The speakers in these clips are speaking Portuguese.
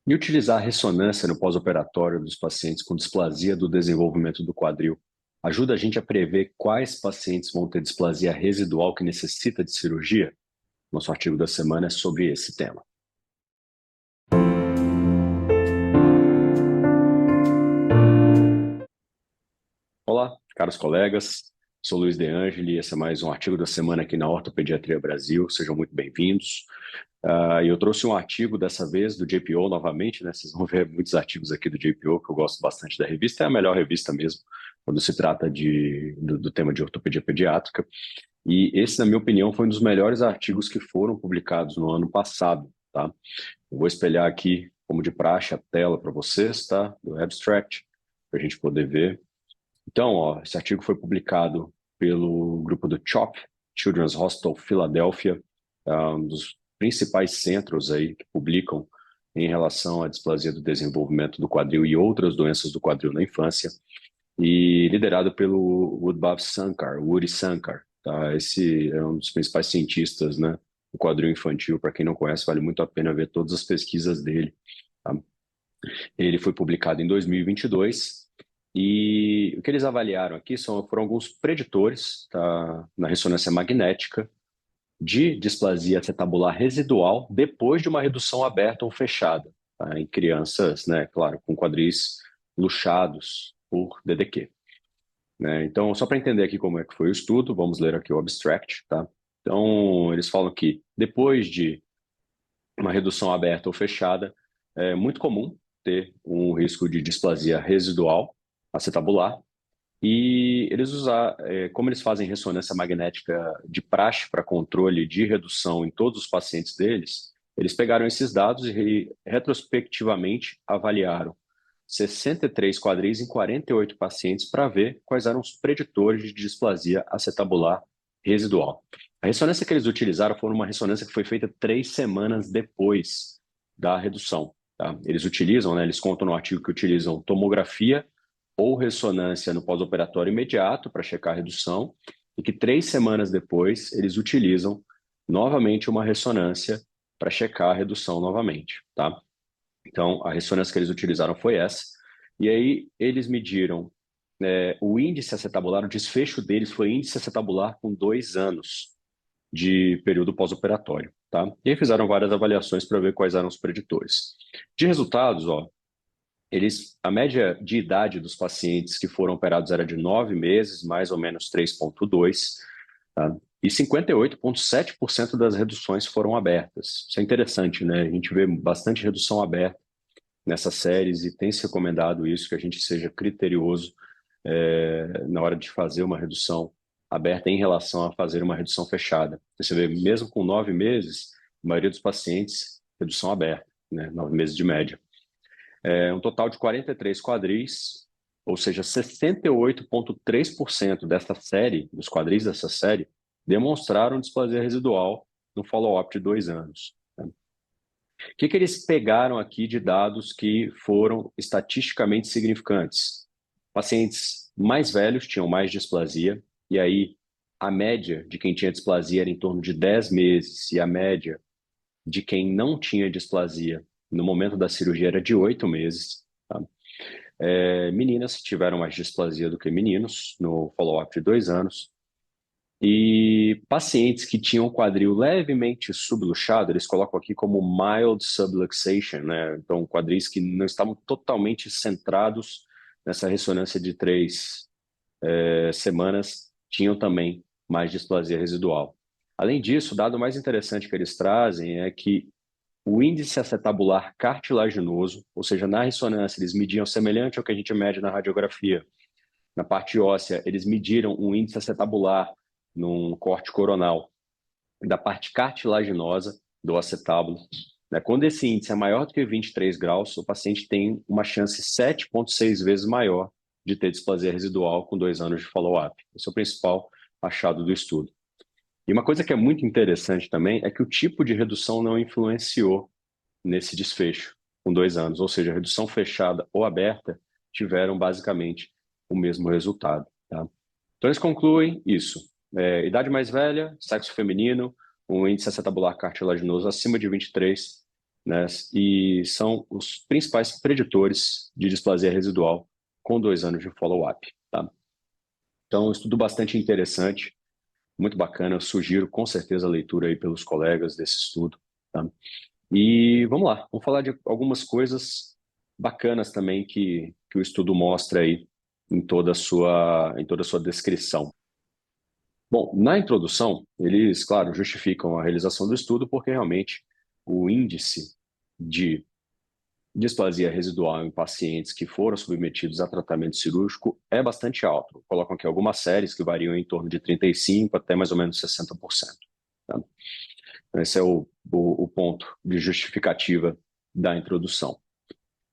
E utilizar a ressonância no pós-operatório dos pacientes com displasia do desenvolvimento do quadril ajuda a gente a prever quais pacientes vão ter displasia residual que necessita de cirurgia? Nosso artigo da semana é sobre esse tema. Olá, caros colegas. Sou Luiz De Angeli e esse é mais um artigo da semana aqui na Ortopediatria Brasil. Sejam muito bem-vindos. Eu trouxe um artigo dessa vez do JPO novamente, né? Vocês vão ver muitos artigos aqui do JPO, que eu gosto bastante da revista. É a melhor revista mesmo, quando se trata do tema de ortopedia pediátrica. E esse, na minha opinião, foi um dos melhores artigos que foram publicados no ano passado, tá? Eu vou espelhar aqui, como de praxe, a tela para vocês, tá? Do abstract, para a gente poder ver. Então, ó, esse artigo foi publicado pelo grupo do CHOP, Children's Hospital Philadelphia, um dos principais centros aí que publicam em relação à displasia do desenvolvimento do quadril e outras doenças do quadril na infância, e liderado pelo Woody Sankar. Tá? Esse é um dos principais cientistas, né, do quadril infantil. Para quem não conhece, vale muito a pena ver todas as pesquisas dele. Tá? Ele foi publicado em 2022 e o que eles avaliaram aqui foram alguns preditores, tá, na ressonância magnética de displasia acetabular residual depois de uma redução aberta ou fechada, tá, em crianças, né, claro, com quadris luxados por DDQ. Né? Então, só para entender aqui como é que foi o estudo, vamos ler aqui o abstract. Tá? Então, eles falam que depois de uma redução aberta ou fechada, é muito comum ter um risco de displasia residual acetabular. E eles como eles fazem ressonância magnética de praxe para controle de redução em todos os pacientes deles, eles pegaram esses dados e retrospectivamente avaliaram 63 quadris em 48 pacientes para ver quais eram os preditores de displasia acetabular residual. A ressonância que eles utilizaram foi uma ressonância que foi feita 3 semanas depois da redução. Tá? Eles utilizam, né, eles contam no artigo que utilizam tomografia ou ressonância no pós-operatório imediato para checar a redução, e que 3 semanas depois eles utilizam novamente uma ressonância para checar a redução novamente. Tá? Então, a ressonância que eles utilizaram foi essa, e aí eles mediram o índice acetabular, o desfecho deles foi índice acetabular com 2 anos de período pós-operatório. Tá? E aí fizeram várias avaliações para ver quais eram os preditores. De resultados, ó, a média de idade dos pacientes que foram operados era de 9 meses, mais ou menos 3,2, tá? E 58,7% das reduções foram abertas. Isso é interessante, né? A gente vê bastante redução aberta nessas séries e tem se recomendado isso, que a gente seja criterioso na hora de fazer uma redução aberta em relação a fazer uma redução fechada. Você vê, mesmo com 9 meses, a maioria dos pacientes, redução aberta, né? 9 meses de média. Um total de 43 quadris, ou seja, 68,3% dessa série, dos quadris dessa série, demonstraram displasia residual no follow-up de 2 anos. Né? O que eles pegaram aqui de dados que foram estatisticamente significantes? Pacientes mais velhos tinham mais displasia, e aí a média de quem tinha displasia era em torno de 10 meses, e a média de quem não tinha displasia no momento da cirurgia era de 8 meses. Tá? Meninas tiveram mais displasia do que meninos no follow-up de 2 anos. E pacientes que tinham quadril levemente subluxado, eles colocam aqui como mild subluxation, né? Então, quadris que não estavam totalmente centrados nessa ressonância de 3 semanas, tinham também mais displasia residual. Além disso, o dado mais interessante que eles trazem é que o índice acetabular cartilaginoso, ou seja, na ressonância eles mediam semelhante ao que a gente mede na radiografia. Na parte óssea, eles mediram um índice acetabular num corte coronal da parte cartilaginosa do acetábulo. Quando esse índice é maior do que 23 graus, o paciente tem uma chance 7,6 vezes maior de ter displasia residual com 2 anos de follow-up. Esse é o principal achado do estudo. E uma coisa que é muito interessante também é que o tipo de redução não influenciou nesse desfecho com 2 anos, ou seja, redução fechada ou aberta tiveram basicamente o mesmo resultado. Tá? Então eles concluem isso. Idade mais velha, sexo feminino, um índice acetabular cartilaginoso acima de 23, né? E são os principais preditores de displasia residual com 2 anos de follow-up, tá? Então, um estudo bastante interessante, muito bacana. Eu sugiro com certeza a leitura aí pelos colegas desse estudo, tá? E vamos lá, vamos falar de algumas coisas bacanas também que o estudo mostra aí em toda a sua descrição. Bom, na introdução, eles, claro, justificam a realização do estudo porque realmente o índice de displasia residual em pacientes que foram submetidos a tratamento cirúrgico é bastante alto. Colocam aqui algumas séries que variam em torno de 35% até mais ou menos 60%. Tá? Esse é o ponto de justificativa da introdução.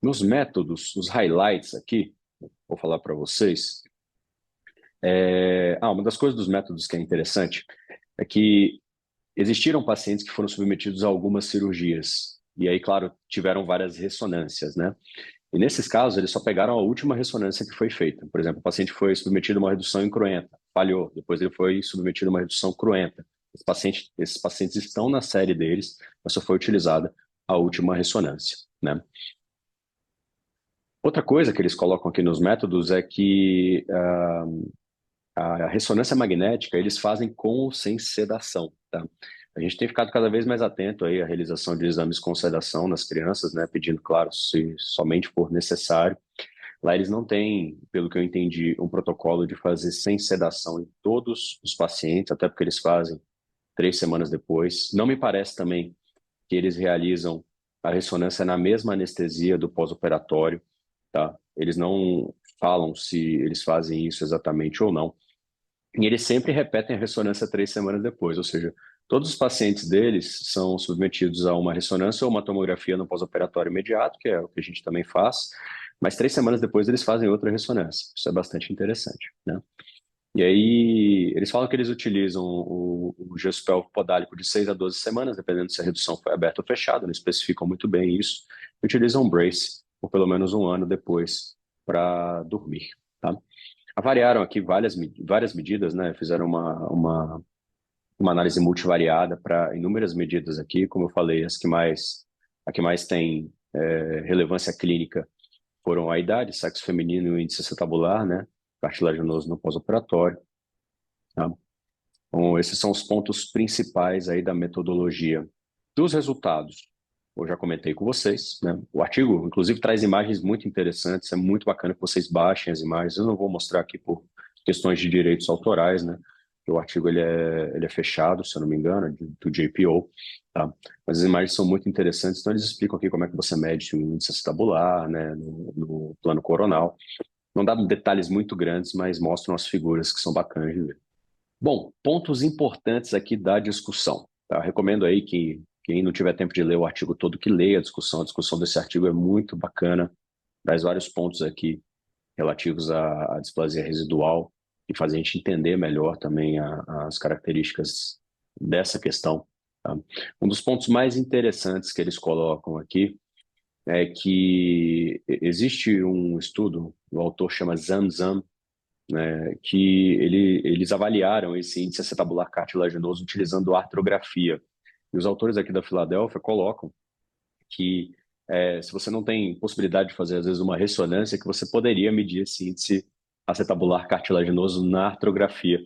Nos métodos, os highlights aqui, vou falar para vocês. Uma das coisas dos métodos que é interessante é que existiram pacientes que foram submetidos a algumas cirurgias. E aí, claro, tiveram várias ressonâncias, né? E nesses casos, eles só pegaram a última ressonância que foi feita. Por exemplo, o paciente foi submetido a uma redução incruenta, falhou. Depois ele foi submetido a uma redução cruenta. Esses pacientes estão na série deles, mas só foi utilizada a última ressonância, né? Outra coisa que eles colocam aqui nos métodos é que a ressonância magnética eles fazem com ou sem sedação, tá? A gente tem ficado cada vez mais atento aí à realização de exames com sedação nas crianças, né? Pedindo, claro, se somente for necessário. Lá eles não têm, pelo que eu entendi, um protocolo de fazer sem sedação em todos os pacientes, até porque eles fazem 3 semanas depois. Não me parece também que eles realizam a ressonância na mesma anestesia do pós-operatório, tá? Eles não falam se eles fazem isso exatamente ou não. E eles sempre repetem a ressonância 3 semanas depois, ou seja, todos os pacientes deles são submetidos a uma ressonância ou uma tomografia no pós-operatório imediato, que é o que a gente também faz, mas 3 semanas depois eles fazem outra ressonância. Isso é bastante interessante, né? E aí, eles falam que eles utilizam o gesso pélvico podálico de 6 a 12 semanas, dependendo se a redução foi aberta ou fechada, não especificam muito bem isso. E utilizam brace por pelo menos 1 ano depois para dormir, tá? Avaliaram aqui várias medidas, né? Fizeram uma análise multivariada para inúmeras medidas aqui, como eu falei, a que mais tem relevância clínica foram a idade, sexo feminino e o índice acetabular, né? Cartilaginoso no pós-operatório. Tá? Então, esses são os pontos principais aí da metodologia. Dos resultados, eu já comentei com vocês, né? O artigo, inclusive, traz imagens muito interessantes, é muito bacana que vocês baixem as imagens. Eu não vou mostrar aqui por questões de direitos autorais, né? O artigo ele é fechado, se eu não me engano, do JPO, tá? Mas as imagens são muito interessantes, então eles explicam aqui como é que você mede o índice acetabular, né? No plano coronal. Não dá detalhes muito grandes, mas mostram as figuras que são bacanas de ver. Bom, pontos importantes aqui da discussão. Tá? Recomendo aí que quem não tiver tempo de ler o artigo todo, que leia a discussão. A discussão desse artigo é muito bacana, traz vários pontos aqui relativos à displasia residual e faz a gente entender melhor também as características dessa questão. Tá? Um dos pontos mais interessantes que eles colocam aqui é que existe um estudo, o autor chama Zamzam, né, que eles avaliaram esse índice acetabular cartilaginoso utilizando artrografia. E os autores aqui da Filadélfia colocam que se você não tem possibilidade de fazer, às vezes, uma ressonância, que você poderia medir esse índice acetabular cartilaginoso na artrografia,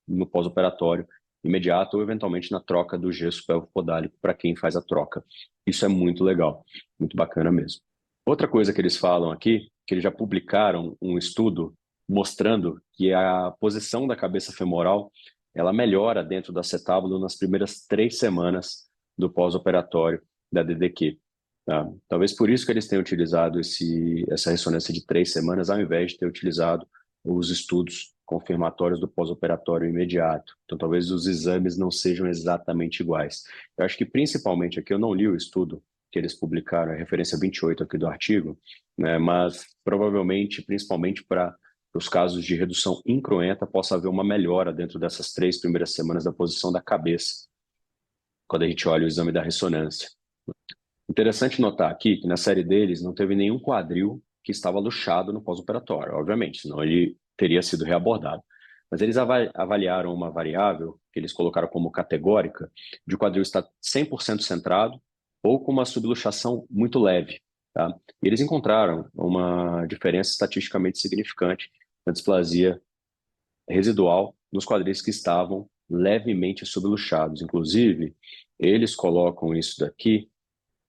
no pós-operatório imediato ou, eventualmente, na troca do gesso pélvico-podálico para quem faz a troca. Isso é muito legal, muito bacana mesmo. Outra coisa que eles falam aqui, que eles já publicaram um estudo mostrando que a posição da cabeça femoral ela melhora dentro do acetábulo nas primeiras 3 semanas do pós-operatório da DDQ. Tá? Talvez por isso que eles tenham utilizado essa ressonância de 3 semanas, ao invés de ter utilizado os estudos confirmatórios do pós-operatório imediato. Então, talvez os exames não sejam exatamente iguais. Eu acho que, principalmente, aqui eu não li o estudo que eles publicaram, a referência 28 aqui do artigo, né, mas provavelmente, principalmente para os casos de redução incruenta, possa haver uma melhora dentro dessas 3 primeiras semanas da posição da cabeça, quando a gente olha o exame da ressonância. Interessante notar aqui que na série deles não teve nenhum quadril que estava luxado no pós-operatório, obviamente, senão ele teria sido reabordado. Mas eles avaliaram uma variável que eles colocaram como categórica, de o quadril estar 100% centrado ou com uma subluxação muito leve. Tá? E eles encontraram uma diferença estatisticamente significante na displasia residual nos quadris que estavam levemente subluxados. Inclusive, eles colocam isso daqui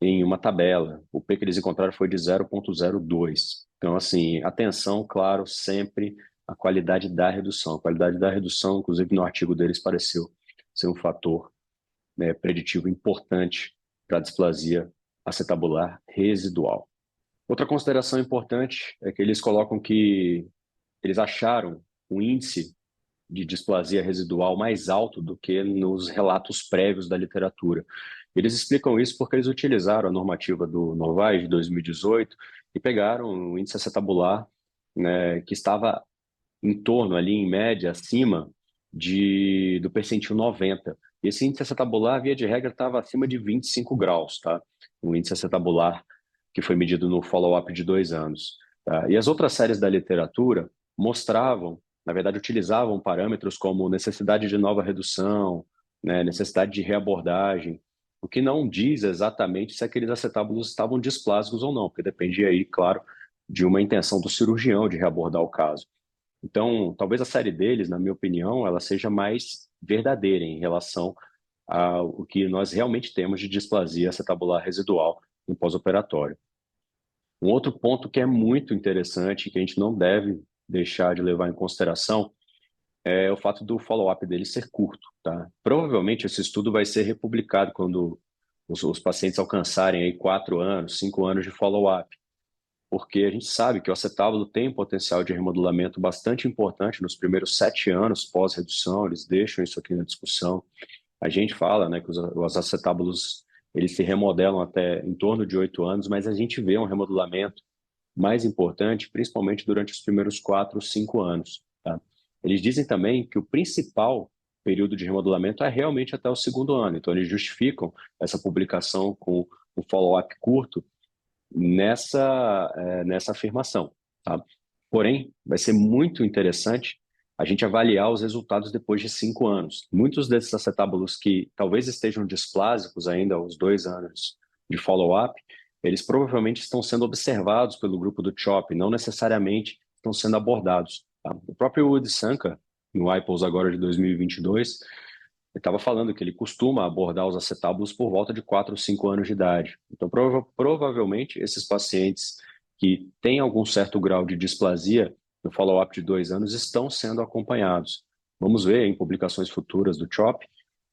em uma tabela. O P que eles encontraram foi de 0,02. Então, assim, atenção, claro, sempre à qualidade da redução. A qualidade da redução, inclusive no artigo deles, pareceu ser um fator, né, preditivo importante para a displasia acetabular residual. Outra consideração importante é que eles colocam que eles acharam um índice de displasia residual mais alto do que nos relatos prévios da literatura. Eles explicam isso porque eles utilizaram a normativa do Novaes de 2018 e pegaram o índice acetabular, né, que estava em torno ali, em média, acima do percentil 90. Esse índice acetabular, via de regra, estava acima de 25 graus, tá? O índice acetabular que foi medido no follow-up de 2 anos. Tá? E as outras séries da literatura mostravam, na verdade, utilizavam parâmetros como necessidade de nova redução, né, necessidade de reabordagem, o que não diz exatamente se aqueles acetábulos estavam displásicos ou não, porque dependia aí, claro, de uma intenção do cirurgião de reabordar o caso. Então, talvez a série deles, na minha opinião, ela seja mais verdadeira em relação ao que nós realmente temos de displasia acetabular residual no pós-operatório. Um outro ponto que é muito interessante, que a gente não deve deixar de levar em consideração, é o fato do follow-up dele ser curto. Tá? Provavelmente esse estudo vai ser republicado quando os pacientes alcançarem aí 4 anos, 5 anos de follow-up, porque a gente sabe que o acetábulo tem um potencial de remodelamento bastante importante nos primeiros 7 anos pós-redução, eles deixam isso aqui na discussão. A gente fala, né, que os acetábulos eles se remodelam até em torno de 8 anos, mas a gente vê um remodelamento mais importante, principalmente durante os primeiros 4, 5 anos. Tá? Eles dizem também que o principal período de remodelamento é realmente até o segundo ano, então eles justificam essa publicação com um follow-up curto nessa afirmação. Tá? Porém, vai ser muito interessante a gente avaliar os resultados depois de 5 anos. Muitos desses acetábulos que talvez estejam displásicos ainda aos 2 anos de follow-up, eles provavelmente estão sendo observados pelo grupo do CHOP, não necessariamente estão sendo abordados. Tá? O próprio Woody Sanka, no IPOS agora de 2022, ele estava falando que ele costuma abordar os acetábulos por volta de 4 ou 5 anos de idade. Então, provavelmente, esses pacientes que têm algum certo grau de displasia no follow-up de 2 anos estão sendo acompanhados. Vamos ver em publicações futuras do CHOP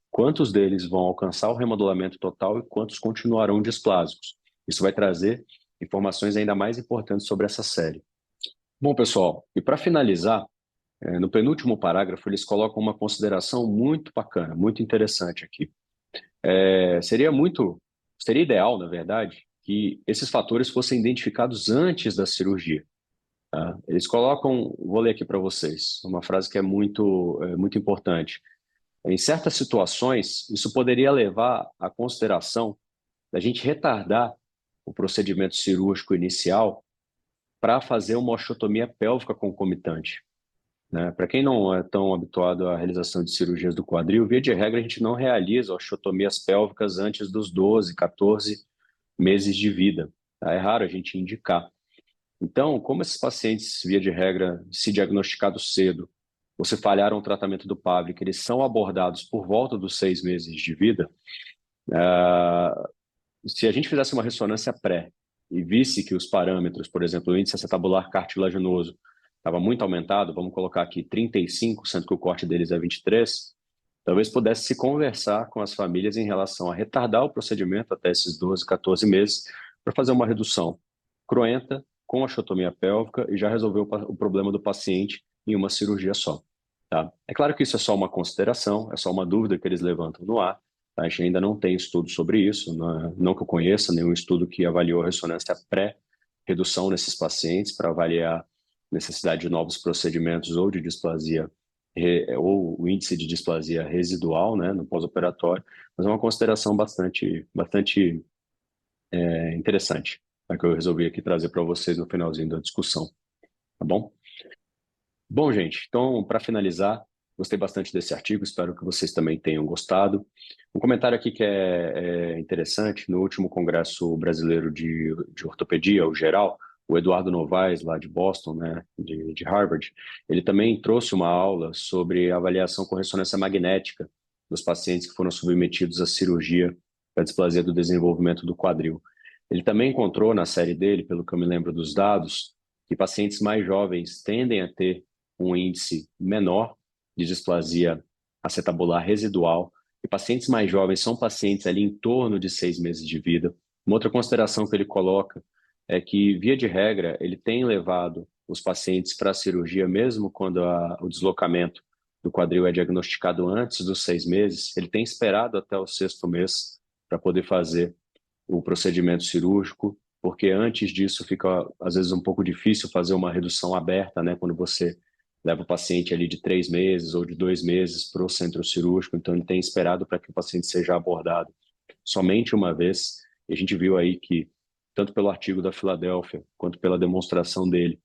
quantos deles vão alcançar o remodelamento total e quantos continuarão displásicos. Isso vai trazer informações ainda mais importantes sobre essa série. Bom, pessoal, e para finalizar, no penúltimo parágrafo, eles colocam uma consideração muito bacana, muito interessante aqui. Seria ideal, na verdade, que esses fatores fossem identificados antes da cirurgia. Tá? Eles colocam, vou ler aqui para vocês, uma frase que muito importante. Em certas situações, isso poderia levar à consideração da gente retardar o procedimento cirúrgico inicial para fazer uma osteotomia pélvica concomitante. Né? Para quem não é tão habituado à realização de cirurgias do quadril, via de regra, a gente não realiza osteotomias pélvicas antes dos 12, 14 meses de vida. Tá? É raro a gente indicar. Então, como esses pacientes, via de regra, se diagnosticados cedo, ou se falharam o tratamento do PAVRIC, eles são abordados por volta dos 6 meses de vida, se a gente fizesse uma ressonância pré e visse que os parâmetros, por exemplo, o índice acetabular cartilaginoso, estava muito aumentado, vamos colocar aqui 35, sendo que o corte deles é 23, talvez pudesse se conversar com as famílias em relação a retardar o procedimento até esses 12, 14 meses para fazer uma redução cruenta com a osteotomia pélvica e já resolver o problema do paciente em uma cirurgia só. Tá? É claro que isso é só uma consideração, é só uma dúvida que eles levantam no ar. Tá? A gente ainda não tem estudo sobre isso, não que eu conheça nenhum estudo que avaliou a ressonância pré-redução nesses pacientes para avaliar necessidade de novos procedimentos ou de displasia ou o índice de displasia residual, né, no pós-operatório, mas é uma consideração bastante interessante, tá, que eu resolvi aqui trazer para vocês no finalzinho da discussão, tá bom? Bom, gente, então, para finalizar, Gostei bastante desse artigo, espero que vocês também tenham gostado. Um comentário aqui que é interessante, no último Congresso Brasileiro de Ortopedia, o geral, o Eduardo Novaes, lá de Boston, né, de Harvard, ele também trouxe uma aula sobre avaliação com ressonância magnética dos pacientes que foram submetidos à cirurgia para displasia do desenvolvimento do quadril. Ele também encontrou na série dele, pelo que eu me lembro dos dados, que pacientes mais jovens tendem a ter um índice menor de displasia acetabular residual, e pacientes mais jovens são pacientes ali em torno de 6 meses de vida. Uma outra consideração que ele coloca é que, via de regra, ele tem levado os pacientes para a cirurgia, mesmo quando o deslocamento do quadril é diagnosticado antes dos 6 meses, ele tem esperado até o sexto mês para poder fazer o procedimento cirúrgico, porque antes disso fica, às vezes, um pouco difícil fazer uma redução aberta, né? Quando você leva o paciente ali de 3 meses ou de 2 meses para o centro cirúrgico, então ele tem esperado para que o paciente seja abordado somente uma vez. E a gente viu aí que, tanto pelo artigo da Filadélfia, quanto pela demonstração dele,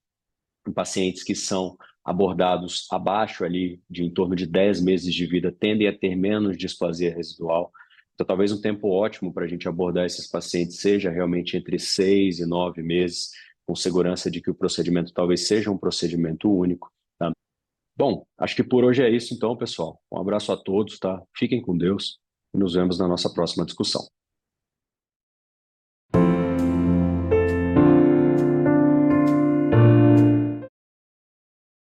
em pacientes que são abordados abaixo ali de em torno de 10 meses de vida tendem a ter menos displasia residual. Então, talvez um tempo ótimo para a gente abordar esses pacientes seja realmente entre 6 e 9 meses, com segurança de que o procedimento talvez seja um procedimento único. Tá? Bom, acho que por hoje é isso então, pessoal. Um abraço a todos, tá? Fiquem com Deus e nos vemos na nossa próxima discussão.